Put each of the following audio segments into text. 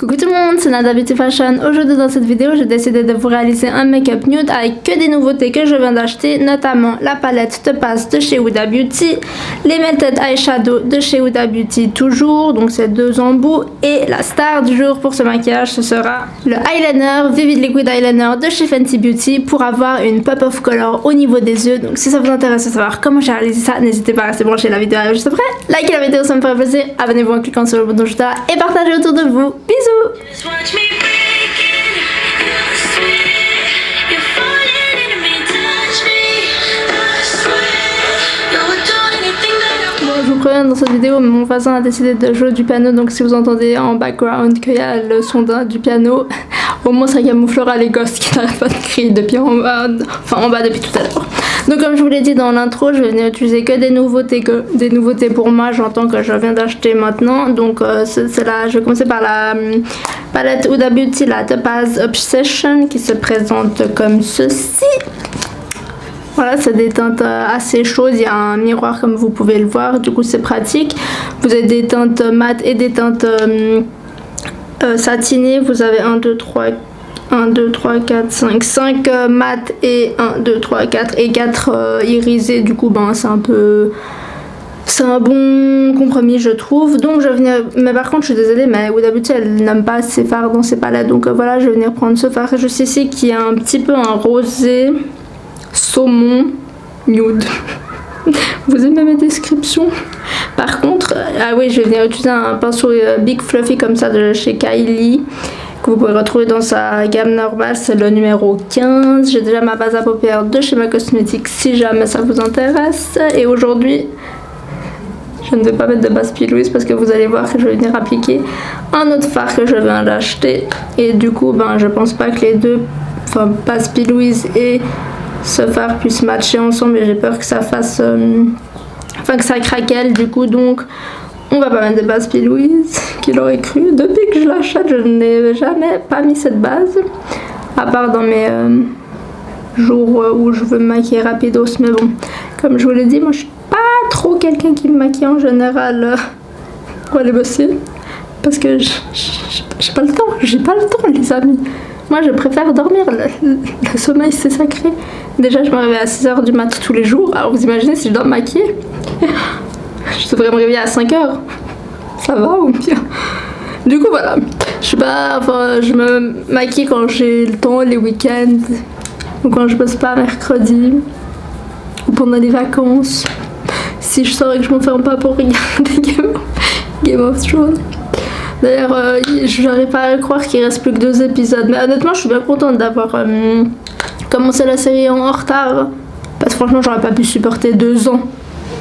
Coucou tout le monde, c'est Nada Beauty Fashion. Aujourd'hui dans cette vidéo, j'ai décidé de vous réaliser un make-up nude avec que des nouveautés que je viens d'acheter, notamment la palette Topaz de chez Huda Beauty, les Melted Eyeshadow de chez Huda Beauty toujours, donc c'est deux embouts, et la star du jour pour ce maquillage, ce sera le eyeliner Vivid Liquid Eyeliner de chez Fenty Beauty pour avoir une pop of color au niveau des yeux. Donc si ça vous intéresse de savoir comment j'ai réalisé ça, n'hésitez pas à rester branché, la vidéo arrive juste après. Likez la vidéo, ça me ferait plaisir. Abonnez-vous en cliquant sur le bouton juste là et partagez autour de vous. Bisous. Bon, je vous préviens dans cette vidéo, mon voisin a décidé de jouer du piano, donc si vous entendez en background qu'il y a le son du piano, au moins ça camouflera les gosses qui n'arrêtent pas de crier depuis en bas, depuis tout à l'heure. Donc comme je vous l'ai dit dans l'intro, je vais venir utiliser que des nouveautés pour moi, j'entends que je viens d'acheter maintenant. Donc je vais commencer par la palette Huda Beauty, la Topaz Obsession, qui se présente comme ceci. Voilà, c'est des teintes assez chaudes, il y a un miroir comme vous pouvez le voir, du coup c'est pratique. Vous avez des teintes mat et des teintes satinées, vous avez 1, 2, 3, 4, 5 mat et 1, 2, 3, 4 et 4 irisés. Du coup c'est un bon compromis je trouve. Donc je vais venir, mais par contre je suis désolée, mais Huda Beauty elle n'aime pas ces fards dans ses palettes, donc voilà, je vais venir prendre ce fard juste ici qui a un petit peu un rosé saumon nude. Vous aimez mes descriptions? Par contre, ah oui, je vais venir utiliser un pinceau Big Fluffy comme ça de chez Kylie, que vous pouvez retrouver dans sa gamme normale, c'est le numéro 15. J'ai déjà ma base à paupières de chez Ma Cosmétique si jamais ça vous intéresse. Et aujourd'hui, je ne vais pas mettre de base P. Louise parce que vous allez voir que je vais venir appliquer un autre fard que je viens d'acheter. Et du coup, je pense pas que les deux, base P. Louise et ce fard puissent matcher ensemble, et j'ai peur que ça fasse, que ça craquelle. Du coup, donc, on va pas mettre de base P. Louise, qui l'aurait cru. Depuis que je l'achète, je n'ai jamais pas mis cette base, à part dans mes jours où je veux me maquiller rapidos. Mais bon, comme je vous l'ai dit, moi je suis pas trop quelqu'un qui me maquille en général pour aller bosser, parce que j'ai pas le temps, les amis. Moi je préfère dormir, le sommeil c'est sacré. Déjà je me réveille à 6h du mat tous les jours, alors vous imaginez si je dois me maquiller. Je devrais me réveiller à 5h. Ça va ou bien? Du coup voilà, je me maquille quand j'ai le temps, les week-ends, ou quand je bosse pas mercredi, ou pendant les vacances, si je sors et que je m'enferme pas pour regarder Game of Thrones. D'ailleurs, j'arrive pas à croire qu'il reste plus que 2 épisodes, mais honnêtement je suis bien contente d'avoir commencé la série en retard, parce que franchement j'aurais pas pu supporter 2 ans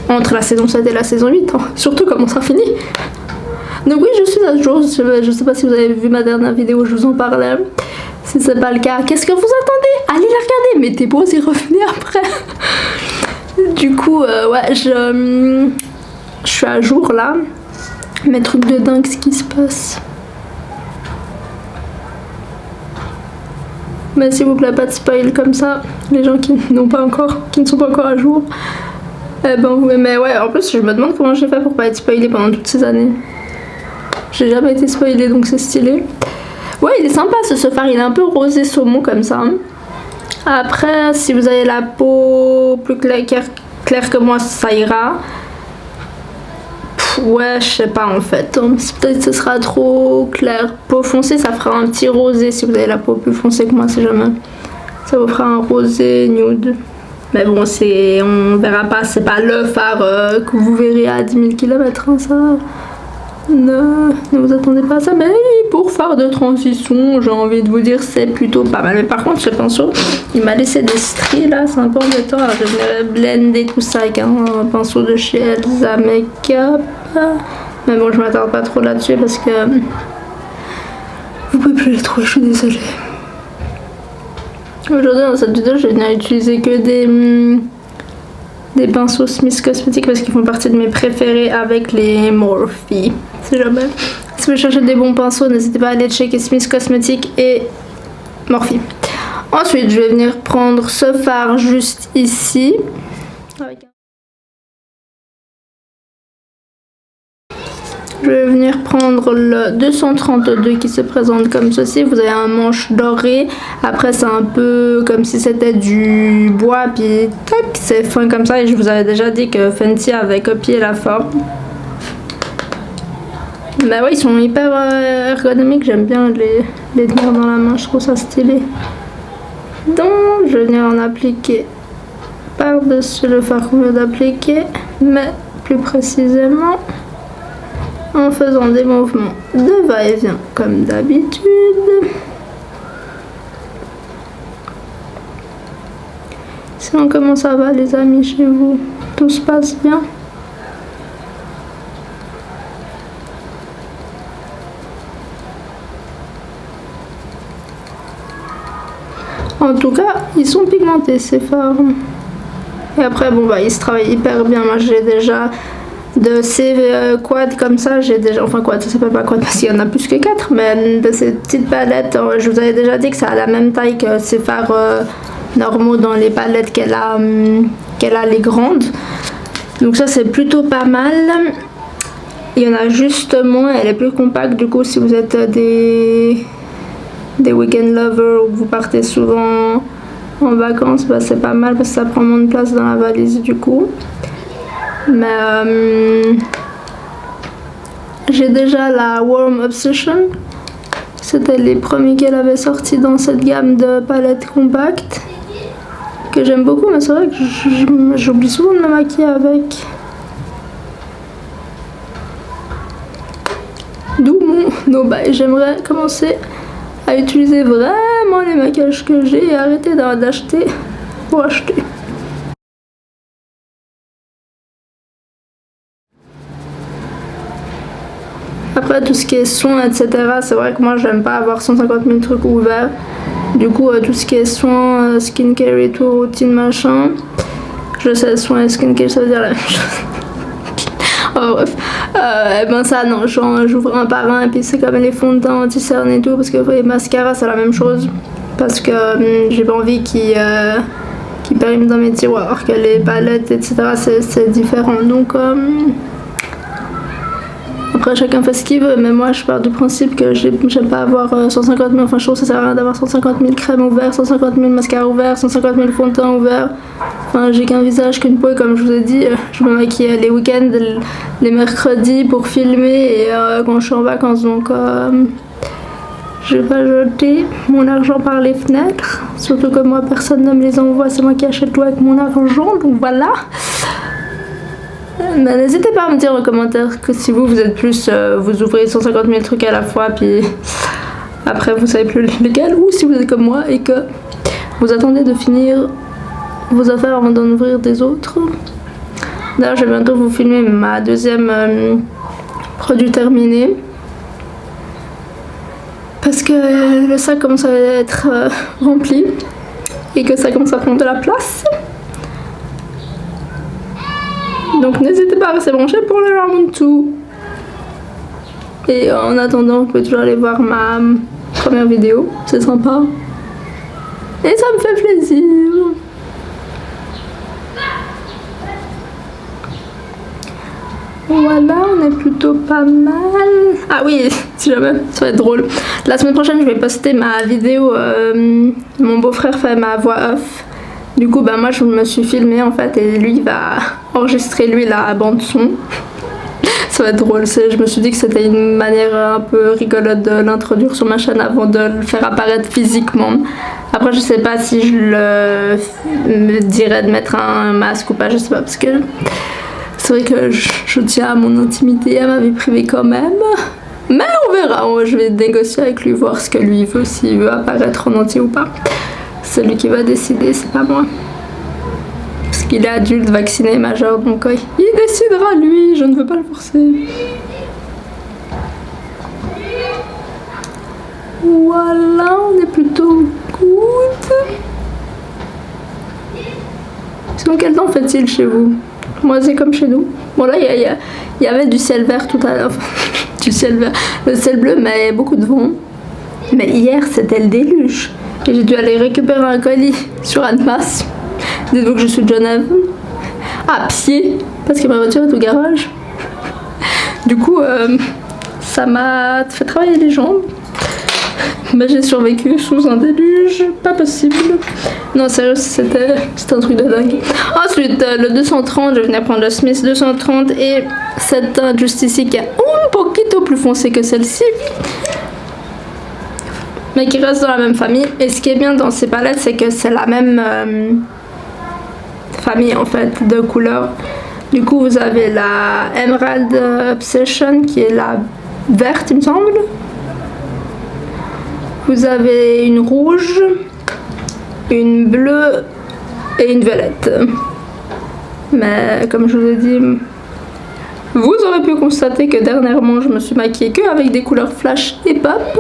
entre la saison 7 et la saison 8, surtout comment ça finit. Donc oui, je suis à jour, je sais pas si vous avez vu ma dernière vidéo où je vous en parlais. Si c'est pas le cas, qu'est-ce que vous attendez? Allez la regarder, mettez pause et revenez après. Du coup, ouais, je suis à jour là. Mais truc de dingue ce qui se passe. Mais s'il vous plaît, pas de spoil comme ça, les gens qui ne sont pas encore à jour. Mais ouais, en plus je me demande comment j'ai fait pour pas être spoilée pendant toutes ces années. J'ai jamais été spoilée, donc c'est stylé. Ouais, il est sympa ce fard, il est un peu rosé saumon comme ça. Après, si vous avez la peau plus claire que moi, ça ira. Ouais, je sais pas en fait. Peut-être que ce sera trop clair. Peau foncée, ça fera un petit rosé. Si vous avez la peau plus foncée que moi, si jamais. Ça vous fera un rosé nude. Mais bon, on verra pas, c'est pas le phare que vous verrez à 10 000 km, ça. Ne vous attendez pas à ça. Mais pour phare de transition, j'ai envie de vous dire, c'est plutôt pas mal. Mais par contre, ce pinceau, il m'a laissé des stries là, c'est un peu embêtant. Alors je vais blender tout ça avec un pinceau de chez Elsa Makeup. Mais bon, je m'attarde pas trop là-dessus parce que vous pouvez plus les trouver, je suis désolée. Aujourd'hui dans cette vidéo je vais venir utiliser que des pinceaux Smith Cosmétiques parce qu'ils font partie de mes préférés avec les Morphe. Si jamais si vous cherchez des bons pinceaux, n'hésitez pas à aller checker Smith Cosmétiques et Morphe. Ensuite je vais venir prendre ce fard juste ici Je vais venir venir prendre le 232 qui se présente comme ceci. Vous avez un manche doré. Après, c'est un peu comme si c'était du bois. Puis, tac, c'est fin comme ça. Et je vous avais déjà dit que Fenty avait copié la forme. Bah ouais, ils sont hyper ergonomiques. J'aime bien les tenir dans la main. Je trouve ça stylé. Donc, je vais venir en appliquer par-dessus le fard qu'on vient d'appliquer. Mais plus précisément en faisant des mouvements de va-et-vient comme d'habitude. Sinon, comment ça va les amis chez vous? Tout se passe bien? En tout cas, ils sont pigmentés ces fards. Et après, bon bah, ils se travaillent hyper bien. Moi, j'ai déjà de ces quads comme ça, j'ai déjà, enfin quad, ça s'appelle pas quad parce qu'il y en a plus que 4, mais de ces petites palettes, je vous avais déjà dit que ça a la même taille que ces fards normaux dans les palettes qu'elle a les grandes. Donc ça, c'est plutôt pas mal. Il y en a juste moins, elle est plus compacte. Du coup, si vous êtes des weekend lovers ou que vous partez souvent en vacances, bah, c'est pas mal parce que ça prend moins de place dans la valise du coup. Mais j'ai déjà la Warm Obsession. C'était les premiers qu'elle avait sortis dans cette gamme de palettes compactes que j'aime beaucoup, mais c'est vrai que j'oublie souvent de me maquiller avec. D'où mon no buy. J'aimerais commencer à utiliser vraiment les maquillages que j'ai et arrêter d'acheter pour acheter. Après tout ce qui est soins etc, c'est vrai que moi j'aime pas avoir 150 000 trucs ouverts. Du coup tout ce qui est soins, skincare et tout, routine machin. Je sais, soins et skincare ça veut dire la même chose. Oh bref, et ben ça non, j'ouvre un par un et puis c'est comme les fonds de teint anti-cerne et tout parce que les mascaras c'est la même chose parce que j'ai pas envie qu'ils périment dans mes tiroirs alors que les palettes etc c'est différent donc après chacun fait ce qu'il veut mais moi je pars du principe que j'aime pas avoir 150 000, enfin je trouve que ça sert à rien d'avoir 150 000 crèmes ouvertes, 150 000 mascaras ouverts, 150 000 fonds de teint ouverts. Enfin, j'ai qu'un visage, qu'une peau et comme je vous ai dit, je me maquille les week-ends, les mercredis pour filmer et quand je suis en vacances. Donc je vais pas jeter mon argent par les fenêtres. Surtout que moi personne ne me les envoie, c'est moi qui achète tout avec mon argent, donc voilà. Mais n'hésitez pas à me dire en commentaire que si vous êtes plus, vous ouvrez 150 000 trucs à la fois puis après vous savez plus lesquels, ou si vous êtes comme moi et que vous attendez de finir vos affaires avant d'en ouvrir des autres. D'ailleurs je vais bientôt vous filmer ma deuxième produit terminé parce que le sac commence à être rempli et que ça commence à prendre de la place. Donc n'hésitez pas à rester branché pour le round 2. Et en attendant, vous pouvez toujours aller voir ma première vidéo, c'est sympa. Et ça me fait plaisir. Voilà, on est plutôt pas mal. Ah oui, si jamais, ça va être drôle. La semaine prochaine, je vais poster ma vidéo. Mon beau-frère fait ma voix off. Du coup, bah moi, je me suis filmée en fait et lui va enregistrer lui la bande son. Ça va être drôle. Je me suis dit que c'était une manière un peu rigolote de l'introduire sur ma chaîne avant de le faire apparaître physiquement. Après, je sais pas si je me dirais de mettre un masque ou pas, je sais pas, parce que c'est vrai que je tiens à mon intimité, à ma vie privée quand même. Mais on verra, je vais négocier avec lui, voir ce que lui veut, s'il veut apparaître en entier ou pas. C'est lui qui va décider, c'est pas moi. Parce qu'il est adulte, vacciné, majeur, donc il décidera lui, je ne veux pas le forcer. Voilà, on est plutôt good. Sinon, quel temps fait-il chez vous? Moi, c'est comme chez nous. Bon, là, il y avait du ciel vert tout à l'heure. Du ciel vert. Le ciel bleu, mais beaucoup de vent. Mais hier, c'était le déluge. Et j'ai dû aller récupérer un colis sur Annemasse. Dites-vous que je suis de Genève. À pied, parce que ma voiture est au garage. Du coup, ça m'a fait travailler les jambes. Mais j'ai survécu sous un déluge, pas possible. Non, sérieux, c'était un truc de dingue. Ensuite, le 230, je venais prendre le Smith 230 et cette teinte juste ici qui est un poquito plus foncée que celle-ci. Mais qui reste dans la même famille. Et ce qui est bien dans ces palettes, c'est que c'est la même famille en fait de couleurs. Du coup, vous avez la Emerald Obsession qui est la verte, il me semble. Vous avez une rouge, une bleue et une violette. Mais comme je vous ai dit, vous aurez pu constater que dernièrement je me suis maquillée que avec des couleurs flash et pop.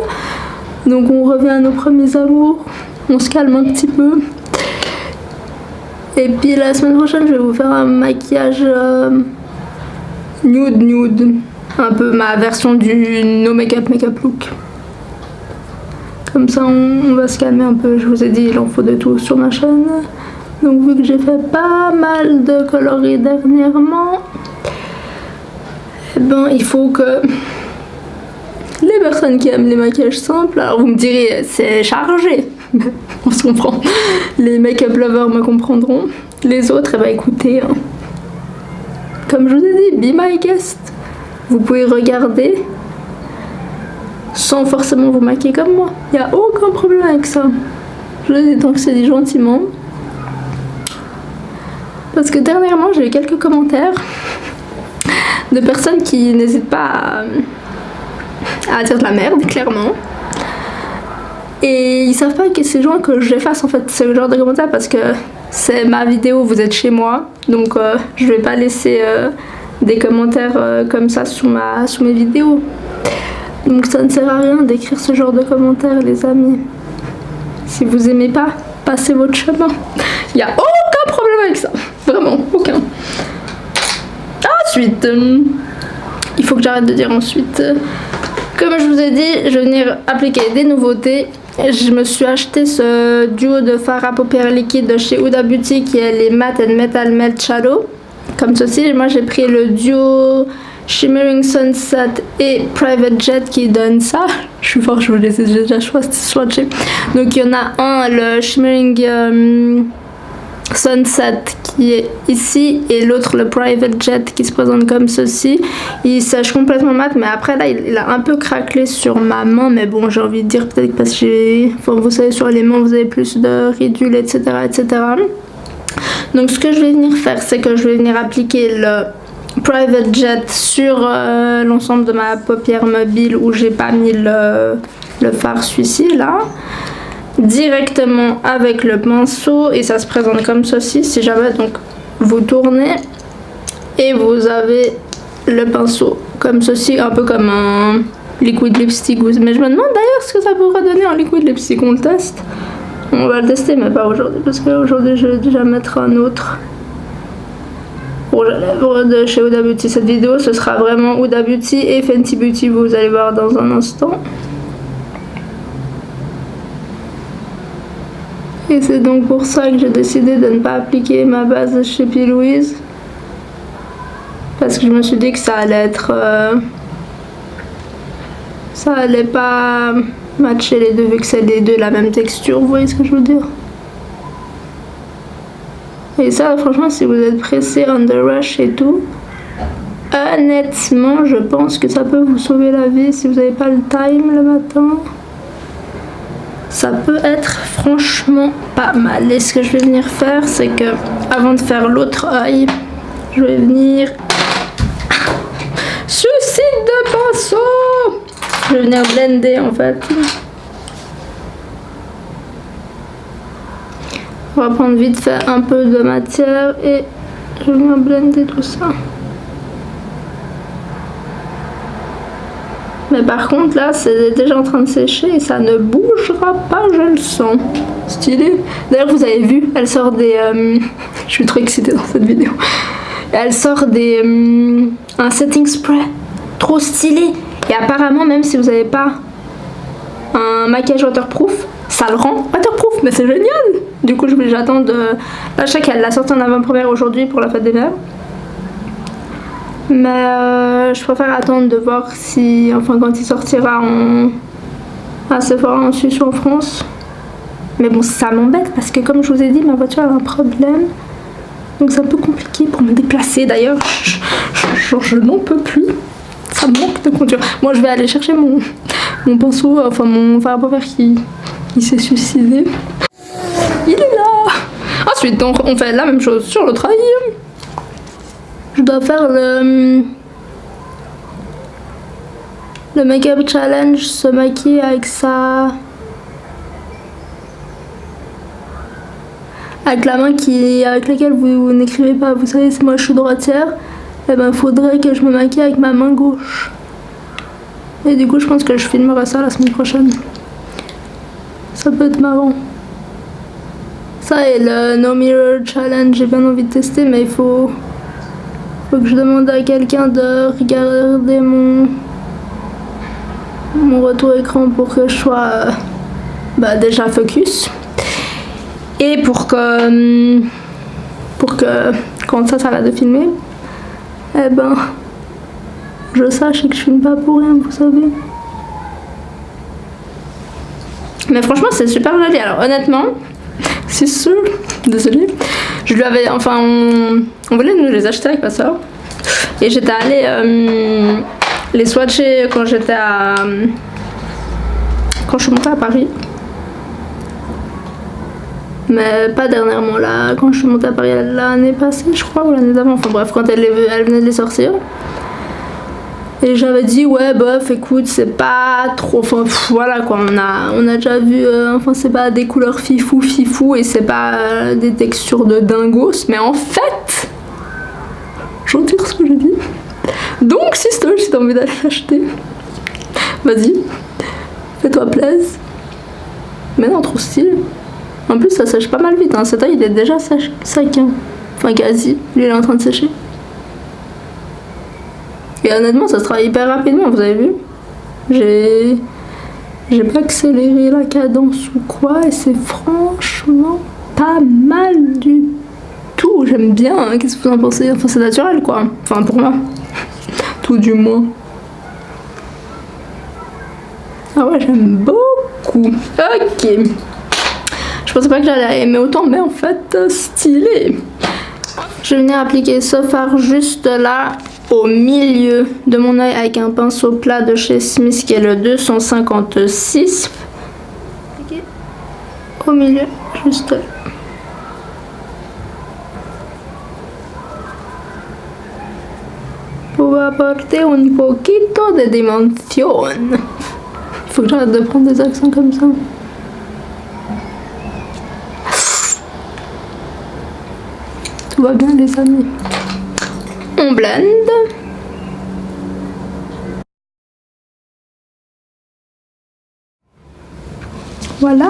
Donc on revient à nos premiers amours, on se calme un petit peu. Et puis la semaine prochaine je vais vous faire un maquillage nude. Un peu ma version du no make-up look. Comme ça on va se calmer un peu, je vous ai dit il en faut de tout sur ma chaîne. Donc vu que j'ai fait pas mal de coloris dernièrement, eh ben il faut que les personnes qui aiment les maquillages simples, alors vous me direz c'est chargé, on se comprend, les make-up lovers me comprendront, les autres, eh ben écoutez, hein. Comme je vous ai dit, be my guest, vous pouvez regarder sans forcément vous maquiller comme moi, il n'y a aucun problème avec ça. Je vous ai dit, tant que c'est dit gentiment. Parce que dernièrement j'ai eu quelques commentaires de personnes qui n'hésitent pas à dire de la merde, clairement. Et ils savent pas que c'est genre que j'efface en fait ce genre de commentaires parce que c'est ma vidéo, vous êtes chez moi, donc je vais pas laisser des commentaires comme ça sous mes vidéos. Donc ça ne sert à rien d'écrire ce genre de commentaires, les amis. Si vous aimez pas, passez votre chemin. Il n'y a aucun problème avec ça, vraiment aucun. Ensuite, il faut que j'arrête de dire ensuite. Comme je vous ai dit, je vais venir appliquer des nouveautés. Je me suis acheté ce duo de fard à paupières liquides de chez Huda Beauty qui est les Matte and Metal Melt Shadow. Comme ceci, moi j'ai pris le duo Shimmering Sunset et Private Jet qui donne ça. Je suis fort, je vous laisse déjà swatcher. Donc il y en a un, le Shimmering Sunset qui est ici et l'autre le Private Jet qui se présente comme ceci. Il sèche complètement mat, mais après là il a un peu craquelé sur ma main, mais bon j'ai envie de dire peut-être parce que vous savez sur les mains vous avez plus de ridules, etc. Donc ce que je vais venir faire, c'est que je vais venir appliquer le Private Jet sur l'ensemble de ma paupière mobile où j'ai pas mis le fard celui-ci là, directement avec le pinceau, et ça se présente comme ceci. Si jamais donc vous tournez et vous avez le pinceau comme ceci, un peu comme un liquid lipstick. Mais je me demande d'ailleurs ce que ça pourrait donner un liquid lipstick. On le teste, on va le tester mais pas aujourd'hui parce qu'aujourd'hui je vais déjà mettre un autre rouge à lèvres de chez Huda Beauty. Cette vidéo ce sera vraiment Huda Beauty et Fenty Beauty, vous allez voir dans un instant. Et c'est donc pour ça que j'ai décidé de ne pas appliquer ma base de chez P. Louise, parce que je me suis dit que ça allait être ça allait pas matcher les deux vu que c'est les deux la même texture, vous voyez ce que je veux dire. Et ça franchement si vous êtes pressé on the rush et tout, honnêtement je pense que ça peut vous sauver la vie si vous n'avez pas le time le matin. Ça peut être franchement pas mal. Et ce que je vais venir faire, c'est que avant de faire l'autre œil, je vais venir suicide de pinceau. Je vais venir blender en fait. On va prendre vite fait un peu de matière et je vais venir blender tout ça. Mais par contre là c'est déjà en train de sécher et ça ne bougera pas, je le sens. Stylé. D'ailleurs vous avez vu, elle sort des... je suis trop excitée dans cette vidéo. Elle sort des... un setting spray. Trop stylé. Et apparemment même si vous n'avez pas un maquillage waterproof, ça le rend waterproof. Mais c'est génial. Du coup j'attends de... Là je sais qu'elle l'a sorti en avant-première aujourd'hui pour la fête des mères. Mais je préfère attendre de voir si, enfin quand il sortira à Sephora en Suisse ou en France. Mais bon, ça m'embête parce que comme je vous ai dit, ma voiture a un problème. Donc c'est un peu compliqué pour me déplacer d'ailleurs. Je n'en peux plus. Ça me manque de conduire. Moi je vais aller chercher mon pinceau, enfin mon fer à paupières qui s'est suicidé. Il est là. Ensuite, donc on fait la même chose sur l'autre œil. Je dois faire le make-up challenge, se maquiller avec ça. Avec la main avec laquelle vous n'écrivez pas, vous savez, moi je suis droitière, et ben faudrait que je me maquille avec ma main gauche. Et du coup je pense que je filmerai ça la semaine prochaine. Ça peut être marrant. Ça et le No Mirror Challenge, j'ai bien envie de tester, mais il faut que je demande à quelqu'un de regarder mon retour écran pour que je sois déjà focus. Et pour que quand ça s'arrête de filmer, eh ben je sache que je filme pas pour rien, vous savez. Mais franchement c'est super joli. Alors honnêtement, c'est sûr, désolée, je lui avais, enfin on voulait nous les acheter avec ma soeur. Et j'étais allée les swatcher quand je suis montée à Paris. Mais pas dernièrement, là, quand je suis montée à Paris l'année passée, je crois, ou l'année d'avant. Enfin bref, quand elle venait de les sortir. Et j'avais dit, ouais, bof, écoute, c'est pas trop. Enfin, voilà quoi, on a déjà vu. Enfin, c'est pas des couleurs fifou, et c'est pas des textures de dingos. Mais en fait, j'en tire ce que j'ai dit. Donc, sister, si t'as envie d'aller l'acheter, vas-y, fais-toi plaisir. Mais non, trop stylé. En plus, ça sèche pas mal vite, hein. Cet œil, il est déjà sec, hein. Enfin, quasi. Lui, il est en train de sécher. Et honnêtement, ça se travaille hyper rapidement, vous avez vu. J'ai pas accéléré la cadence ou quoi, et c'est franchement pas mal du tout. J'aime bien, hein. Qu'est-ce que vous en pensez? Enfin, c'est naturel, quoi. Enfin, pour moi. Tout du moins. Ah ouais, j'aime beaucoup. Ok. Je pensais pas que j'allais aimer autant, mais en fait, stylé. Je vais venir appliquer ce fard juste là, au milieu de mon œil, avec un pinceau plat de chez Smith qui est le 256. Okay. Au milieu, juste là. Pour apporter un poquito de dimension. Faut que j'arrête de prendre des accents comme ça. Tout va bien les amis. On blende. Voilà.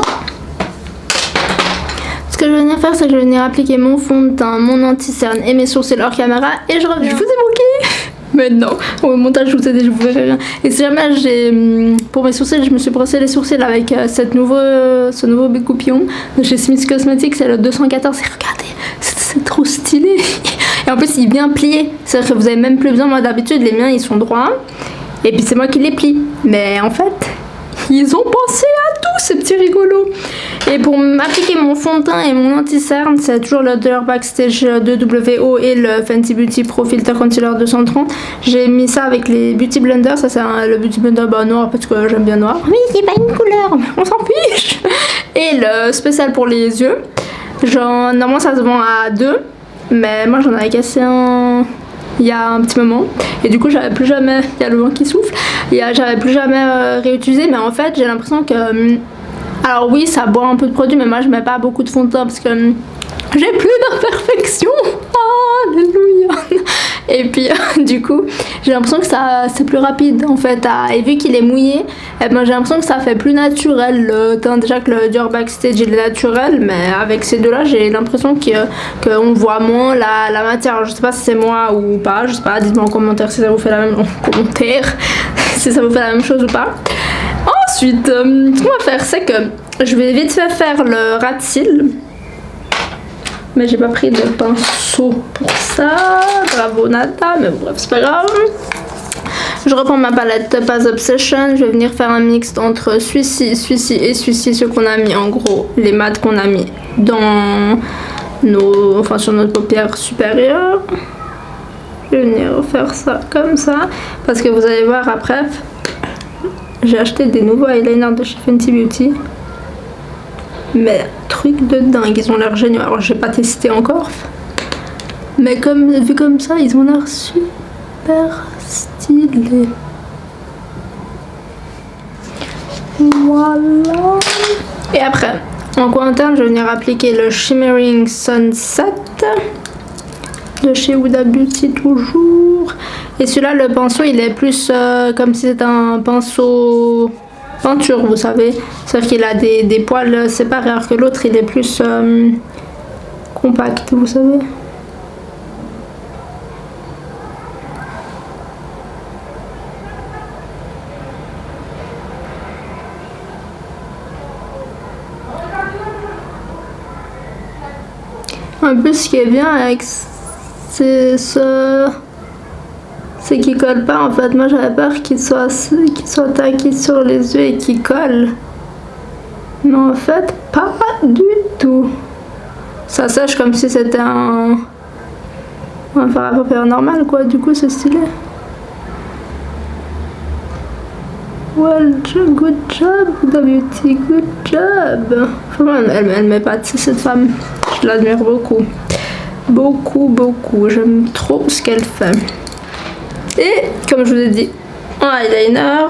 Ce que je vais venir faire, c'est que je vais venir appliquer mon fond de teint, mon anti-cerne et mes sourcils hors caméra et je reviens. Je vous ai manqué. Mais non, au montage je vous verrai rien. Et si jamais pour mes sourcils, je me suis brossé les sourcils avec ce nouveau Bécoupillon de chez Smith Cosmetics, c'est le 214 et regardez, c'est trop stylé. Et en plus il est bien plié, c'est-à-dire que vous avez même plus besoin, moi d'habitude les miens ils sont droits et puis c'est moi qui les plie. Mais en fait, ils ont pensé à tout ces petits rigolos. Et pour m'appliquer mon fond de teint et mon anti-cerne, c'est toujours le Dior Backstage 2WO et le Fenty Beauty Pro Filter Concealer 230. J'ai mis ça avec les Beauty Blender. Ça c'est le Beauty Blender noir parce que j'aime bien noir. Oui, c'est pas une couleur, mais on s'en fiche. Et le spécial pour les yeux. Normalement ça se vend à 2, mais moi j'en avais cassé un il y a un petit moment et du coup j'avais plus jamais, il y a le vent qui souffle, j'avais plus jamais réutilisé. Mais en fait j'ai l'impression que alors oui ça boit un peu de produit, mais moi je mets pas beaucoup de fond de teint parce que j'ai plus d'imperfections. Alléluia. Et puis du coup j'ai l'impression que ça c'est plus rapide en fait et vu qu'il est mouillé, j'ai l'impression que ça fait plus naturel le teint. Déjà que le Dior Backstage il est naturel, mais avec ces deux là j'ai l'impression qu'on voit moins la matière. Alors, je sais pas si c'est moi ou pas, je sais pas, dites-moi en commentaire si ça vous fait la même si ça vous fait la même chose ou pas. Ensuite ce qu'on va faire c'est que je vais vite fait faire le ras de cils. Mais j'ai pas pris de pinceau pour ça. Bravo Nata, mais bref, c'est pas grave. Je reprends ma palette Pas Obsession. Je vais venir faire un mix entre celui-ci et celui-ci, ce qu'on a mis en gros, les mats qu'on a mis dans sur notre paupière supérieure. Je vais venir faire ça comme ça. Parce que vous allez voir après, j'ai acheté des nouveaux eyeliners de chez Fenty Beauty. Mais truc de dingue, ils ont l'air géniaux. Alors j'ai pas testé encore. Mais vu comme ça, ils ont l'air super stylés. Voilà. Et après, en coin interne, je vais venir appliquer le Shimmering Sunset de chez Huda Beauty toujours. Et celui-là, le pinceau, il est plus comme si c'était un pinceau peinture, vous savez. C'est-à-dire qu'il a des poils séparés, alors que l'autre, il est plus compact, vous savez. Un peu ce qui est bien avec c'est qu'il colle pas en fait. Moi j'avais peur qu'il soit taqué sur les yeux et qu'il colle. Mais en fait pas du tout. Ça sèche comme si c'était un fard à paupières normal quoi. Du coup c'est stylé. Well, good job, Huda Beauty, good job. Elle m'épate, cette femme. Je l'admire beaucoup. Beaucoup. J'aime trop ce qu'elle fait. Et, comme je vous ai dit, un eyeliner.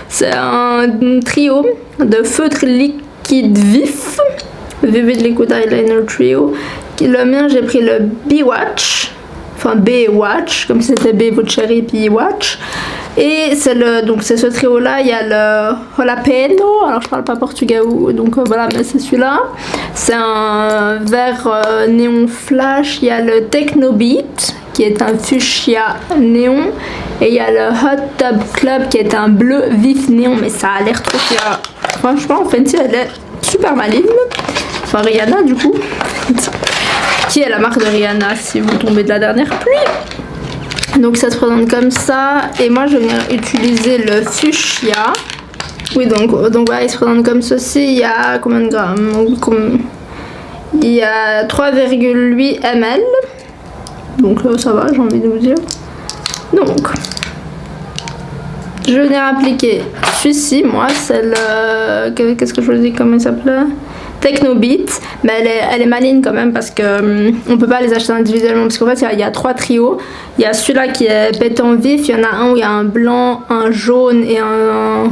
C'est un trio de feutres liquides vifs. Vivid Liquid Eyeliner Trio. Le mien, j'ai pris le B-Watch. Enfin, B-Watch, comme si c'était B Cherry puis Watch. Et c'est ce trio là, il y a le jalapeno, alors je parle pas portugais donc voilà, mais c'est celui-là. C'est un vert néon flash. Il y a le Techno Beat qui est un fuchsia néon, et il y a le Hot Tub Club qui est un bleu vif néon, mais ça a l'air trop fier. Franchement, Fenty elle est super maligne. Enfin Rihanna du coup. Qui est la marque de Rihanna si vous tombez de la dernière pluie. Donc ça se présente comme ça. Et moi je vais venir utiliser le fuchsia. Oui donc voilà, il se présente comme ceci. Il y a combien de grammes? Il y a 3,8 ml. Donc ça va, j'ai envie de vous dire. Donc je vais venir appliquer celui-ci. Moi c'est le... Qu'est-ce que je vous dis, comment il s'appelait? Techno Beat, mais elle est maligne quand même parce que on peut pas les acheter individuellement, parce qu'en fait il y a 3 trios. Il y a celui-là qui est pétant vif, il y en a un où il y a un blanc, un jaune et un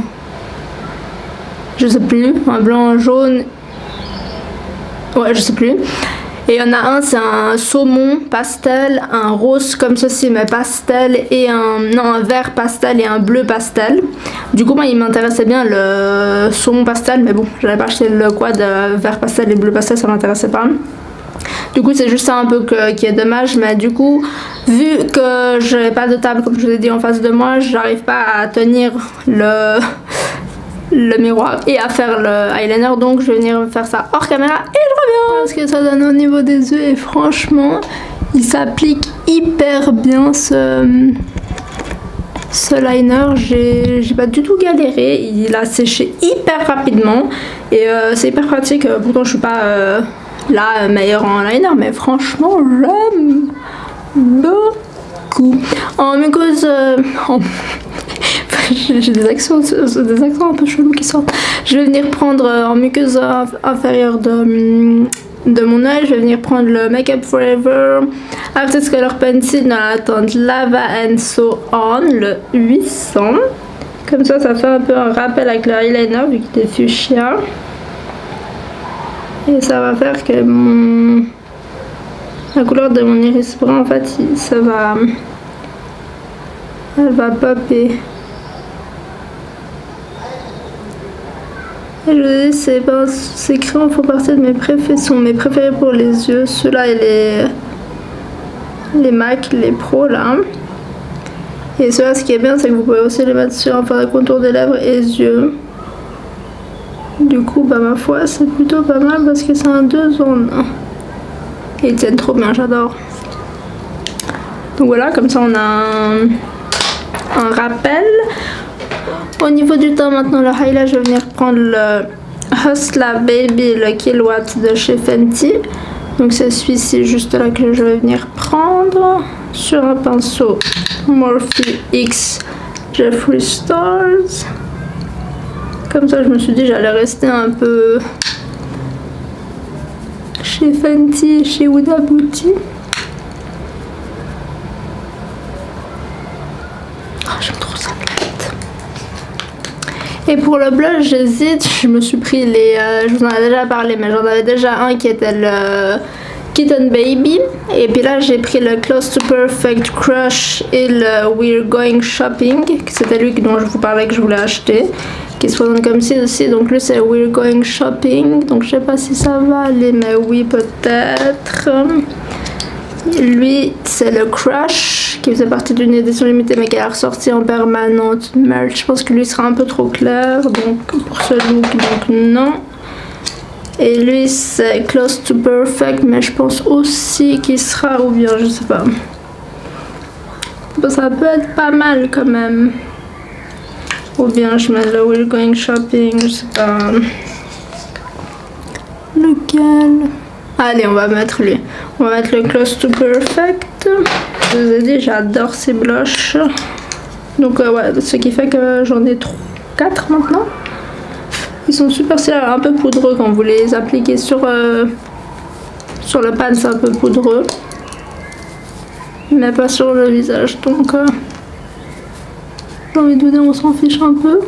je sais plus, un blanc, un jaune, ouais je sais plus. Et il y en a un, c'est un saumon pastel, un rose comme ceci mais pastel, et un vert pastel et un bleu pastel. Du coup moi il m'intéressait bien le saumon pastel, mais bon j'avais pas acheté le quad vert pastel et bleu pastel, ça m'intéressait pas. Du coup c'est juste ça un peu qui est dommage, mais du coup vu que je n'ai pas de table comme je vous ai dit en face de moi, j'arrive pas à tenir le miroir et à faire le eyeliner, donc je vais venir faire ça hors caméra et je reviens. Parce que ça donne au niveau des yeux, et franchement il s'applique hyper bien ce liner. J'ai pas du tout galéré, il a séché hyper rapidement et c'est hyper pratique. Pourtant je suis pas la meilleure en liner, mais franchement j'aime beaucoup. En muqueuse j'ai des accents un peu chelous qui sortent. Je vais venir prendre en muqueuse inférieure de mon œil, je vais venir prendre le Make Up Forever Artist Color Pencil dans la teinte Lava and So On, le 800. Comme ça fait un peu un rappel avec le eyeliner vu qu'il est fuchsia. Et ça va faire que la couleur de mon iris brun en fait, elle va popper. Et je vous dis, ces crayons font partie de mes préférés pour les yeux. Ceux-là et les MAC, les pros là. Et ceux-là, ce qui est bien, c'est que vous pouvez aussi les mettre sur un contour des lèvres et des yeux. Du coup, bah ma foi, c'est plutôt pas mal parce que c'est un 2 en 1. Et ils tiennent trop bien, j'adore. Donc voilà, comme ça on a un rappel. Au niveau du temps, maintenant le highlight, je vais venir prendre le Hustla Baby, le Kilowatt de chez Fenty. Donc c'est celui-ci juste là que je vais venir prendre sur un pinceau Morphe X Jeffree Stars. Comme ça je me suis dit j'allais rester un peu chez Fenty et chez Huda Beauty. Oh, j'aime trop ça. Et pour le blush, j'hésite. Je me suis pris les... je vous en ai déjà parlé, mais j'en avais déjà un qui était le Kitten Baby. Et puis là, j'ai pris le Close to Perfect Crush et le We're Going Shopping. C'était lui dont je vous parlais que je voulais acheter. Qui se présente comme ci aussi. Donc lui, c'est We're Going Shopping. Donc je sais pas si ça va aller, mais oui, peut-être. Lui, c'est le Crush, qui faisait partie d'une édition limitée, mais qui est ressorti en permanente merch. Je pense que lui sera un peu trop clair, donc pour ce look, donc non. Et lui, c'est Close to Perfect, mais je pense aussi qu'il sera, ou bien, je sais pas. Bon, ça peut être pas mal quand même. Ou bien je mets le We're Going Shopping, je sais pas. Lequel? Allez, on va mettre lui. On va mettre le Close to Perfect. Je vous ai dit, j'adore ces blushs. Donc ouais, ce qui fait que j'en ai 4 maintenant. Ils sont super stylés, un peu poudreux quand vous les appliquez sur le pan, c'est un peu poudreux. Mais pas sur le visage, donc j'ai envie de vous dire, on s'en fiche un peu.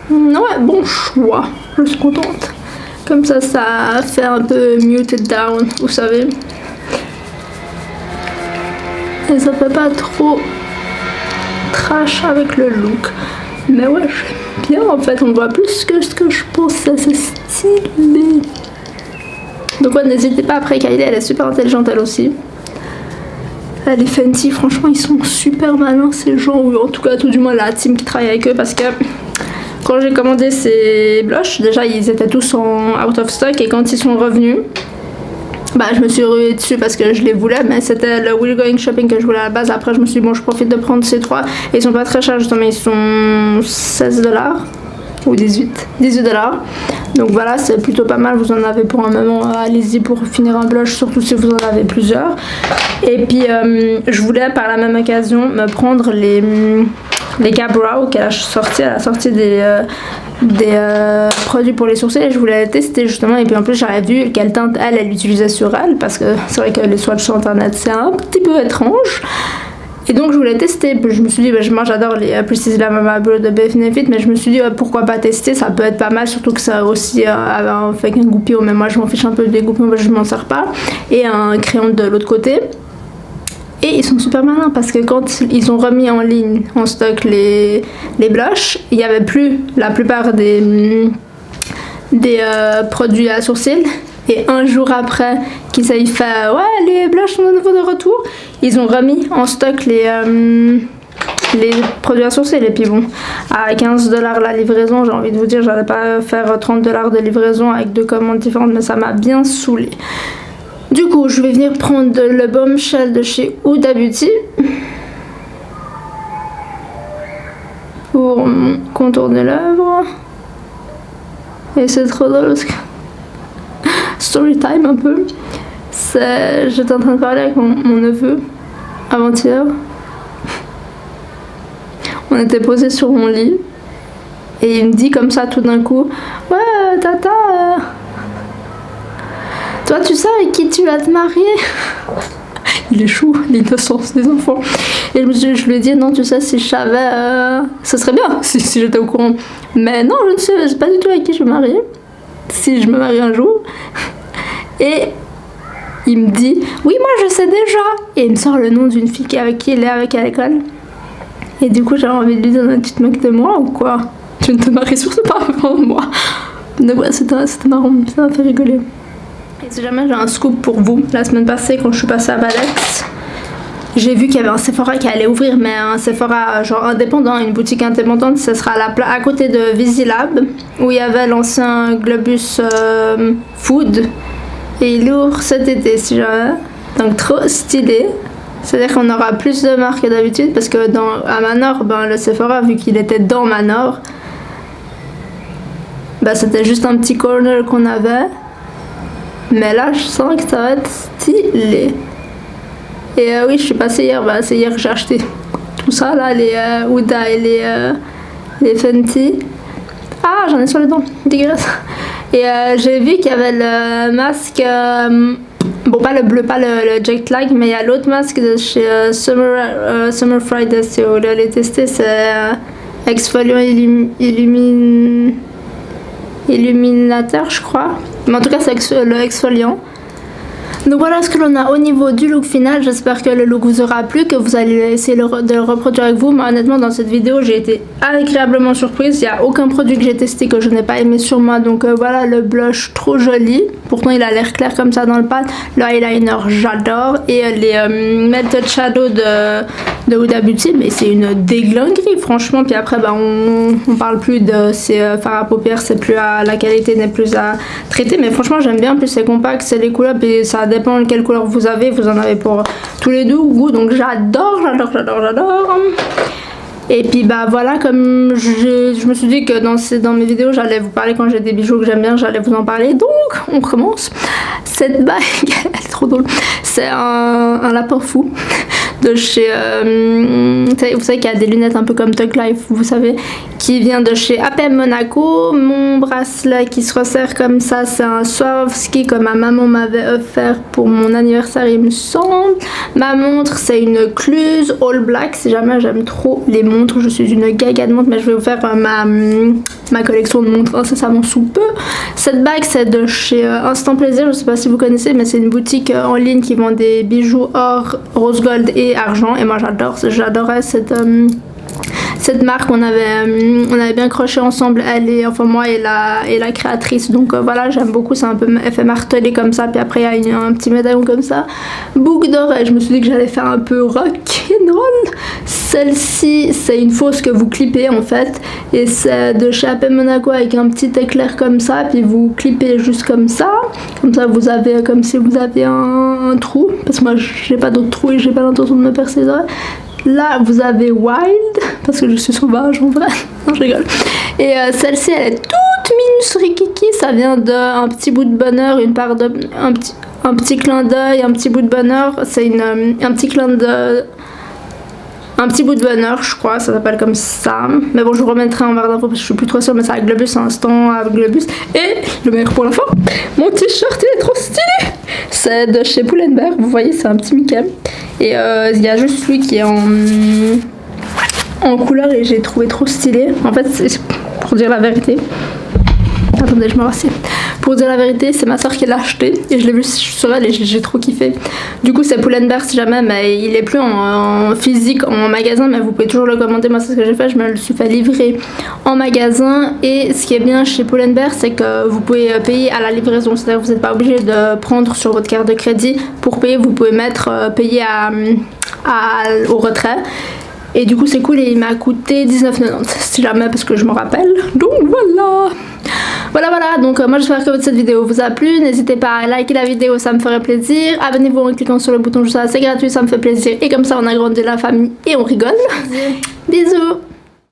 Ouais, bon choix, je suis contente. Comme ça, ça fait un peu muted down, vous savez. Et ça fait pas trop trash avec le look. Mais ouais, j'aime bien en fait, on voit plus que ce que je pensais, c'est stylé. Donc ouais, n'hésitez pas après, Kylie, elle est super intelligente elle aussi. Les Fenty, franchement, ils sont super malins ces gens, ou en tout cas, tout du moins la team qui travaille avec eux, parce que quand j'ai commandé ces blushs, déjà ils étaient tous en out of stock, et quand ils sont revenus, bah je me suis ruée dessus parce que je les voulais, mais c'était le We're Going Shopping que je voulais à la base. Après je me suis dit bon, je profite de prendre ces 3, et ils sont pas très chers justement, ils sont 16$ ou 18$. Donc voilà, c'est plutôt pas mal, vous en avez pour un moment, allez-y pour finir un blush, surtout si vous en avez plusieurs. Et puis je voulais par la même occasion me prendre les Ka-Brow qu'elle a sorti, des produits pour les sourcils, et je voulais les tester justement. Et puis en plus j'avais vu quelle teinte elle utilisait sur elle, parce que c'est vrai que les swatchs sur internet c'est un petit peu étrange. Et donc je voulais tester, puis je me suis dit, bah, moi j'adore les Priscilla Mama Bleu de Benefit, mais je me suis dit pourquoi pas tester, ça peut être pas mal, surtout que ça aussi fait qu'un goupillon, mais moi je m'en fiche un peu des goupillons, je m'en sers pas, et un crayon de l'autre côté. Et ils sont super malins parce que quand ils ont remis en ligne, en stock les blushs, il n'y avait plus la plupart des produits à sourcils. Et un jour après qu'ils aient fait ouais, les blushs sont de nouveau de retour, ils ont remis en stock les produits à sourcils. Et puis bon, à 15$ la livraison, j'ai envie de vous dire, j'allais pas faire 30$ de livraison avec 2 commandes différentes, mais ça m'a bien saoulée. Du coup, je vais venir prendre le Bombshell de chez Huda Beauty pour mon contour des lèvres. Et c'est trop drôle parce que story time un peu. J'étais en train de parler avec mon neveu avant-hier. On était posés sur mon lit et il me dit comme ça tout d'un coup, ouais tata, toi tu sais avec qui tu vas te marier? Il est chou, l'innocence des enfants. Et je lui ai dit non, tu sais, si je savais, ça serait bien si j'étais au courant. Mais non, je ne sais pas du tout avec qui je vais me marier. Si je me marie un jour. Et il me dit oui, moi je sais déjà. Et il me sort le nom d'une fille avec qui il est avec à l'école. Et du coup, j'avais envie de lui dire, tu te moques de moi ou quoi? Tu ne te maries surtout pas avant moi. Donc ouais, c'était marrant, ça m'a fait rigoler. Et si jamais j'ai un scoop pour vous, la semaine passée quand je suis passée à Balex, j'ai vu qu'il y avait un Sephora qui allait ouvrir, mais un Sephora genre indépendant, une boutique indépendante. Ce sera à côté de Visilab, où il y avait l'ancien Globus Food. Et il ouvre cet été, si jamais. Donc trop stylé. C'est-à-dire qu'on aura plus de marques que d'habitude, parce que à Manor, ben, le Sephora, vu qu'il était dans Manor, ben, c'était juste un petit corner qu'on avait. Mais là, je sens que ça va être stylé. Et oui, je suis passée hier, bah, c'est hier que j'ai acheté tout ça, là, les Huda et les Fenty. Ah, j'en ai sur les dents, dégueulasse. Et j'ai vu qu'il y avait le masque, bon, pas le bleu, pas le jet lag, mais il y a l'autre masque de chez Summer Friday, si vous voulez les tester, c'est exfoliant illuminateur, je crois. Mais en tout cas, c'est le exfoliant. Donc voilà ce que l'on a au niveau du look final. J'espère que le look vous aura plu, que vous allez essayer de le reproduire avec vous. Moi honnêtement dans cette vidéo j'ai été agréablement surprise. Il n'y a aucun produit que j'ai testé que je n'ai pas aimé sur moi. Donc voilà, le blush trop joli. Pourtant il a l'air clair comme ça dans le pad. Le eyeliner j'adore. Et les Melted Shadow de Huda Beauty, mais c'est une déglinguerie franchement. Puis après bah, on parle plus de ces fards à paupières, c'est plus la qualité n'est plus à traiter. Mais franchement j'aime bien, plus c'est compact, c'est les couleurs et ça dépend de quelle couleur vous en avez pour tous les deux goûts. Donc j'adore. Et puis bah voilà, comme je me suis dit que dans mes vidéos j'allais vous parler quand j'ai des bijoux que j'aime bien, j'allais vous en parler. Donc on commence. Cette bague, elle est trop drôle. C'est un lapin fou de chez vous savez qu'il y a des lunettes un peu comme Tug Life, vous savez, qui vient de chez APM Monaco. Mon bracelet qui se resserre comme ça, c'est un Swarovski que ma maman m'avait offert pour mon anniversaire il me semble. Ma montre c'est une Cluse All Black, si jamais j'aime trop les montres, je suis une gaga de montres, mais je vais vous faire ma collection de montres incessamment sous peu. Cette bague c'est de chez Instant Plaisir, je sais pas si vous connaissez, mais c'est une boutique en ligne qui vend des bijoux or, rose gold et argent, et moi j'adorais cette marque. On avait bien croché ensemble, enfin moi et la créatrice. Donc voilà, j'aime beaucoup, c'est un peu effet martelé comme ça, puis après il y a un petit médaillon comme ça, boucle d'oreille. Je me suis dit que j'allais faire un peu rock'n'roll. Celle-ci c'est une fausse que vous clippez en fait, et c'est de chez APM Monaco avec un petit éclair comme ça, puis vous clippez juste comme ça vous avez comme si vous aviez un trou, parce que moi j'ai pas d'autre trou et j'ai pas l'intention de me percer les oreilles. Là vous avez Wild, parce que je suis sauvage en vrai. Non, je rigole. Et celle-ci elle est toute minuscule kiki, ça vient d'un petit bout de bonheur, un petit clin d'œil, un petit bout de bonheur. C'est un petit clin de un petit bout de bonheur, je crois, ça s'appelle comme ça. Mais bon, je vous remettrai en barre d'infos parce que je suis plus trop sûre, mais c'est avec Globus, instant avec Globus. Et le meilleur pour la fin, mon t-shirt il est trop stylé. C'est de chez Pull&Bear, vous voyez, c'est un petit Mickey. Et il y a juste lui qui est en couleur et j'ai trouvé trop stylé. En fait, c'est pour dire la vérité. Attendez, je me rassieds. Pour dire la vérité, c'est ma soeur qui l'a acheté et je l'ai vu sur elle et j'ai trop kiffé. Du coup, c'est Pull&Bear si jamais, mais il est plus en physique en magasin, mais vous pouvez toujours le commander. Moi, c'est ce que j'ai fait, je me le suis fait livrer en magasin. Et ce qui est bien chez Pull&Bear, c'est que vous pouvez payer à la livraison, c'est-à-dire que vous n'êtes pas obligé de prendre sur votre carte de crédit pour payer. Vous pouvez mettre payer au retrait. Et du coup c'est cool, et il m'a coûté 19,90 si jamais, parce que je m'en rappelle. Donc voilà, donc moi j'espère que cette vidéo vous a plu. N'hésitez pas à liker la vidéo, ça me ferait plaisir. Abonnez-vous en cliquant sur le bouton juste là, c'est gratuit, ça me fait plaisir. Et comme ça on agrandit la famille et on rigole. Bisous.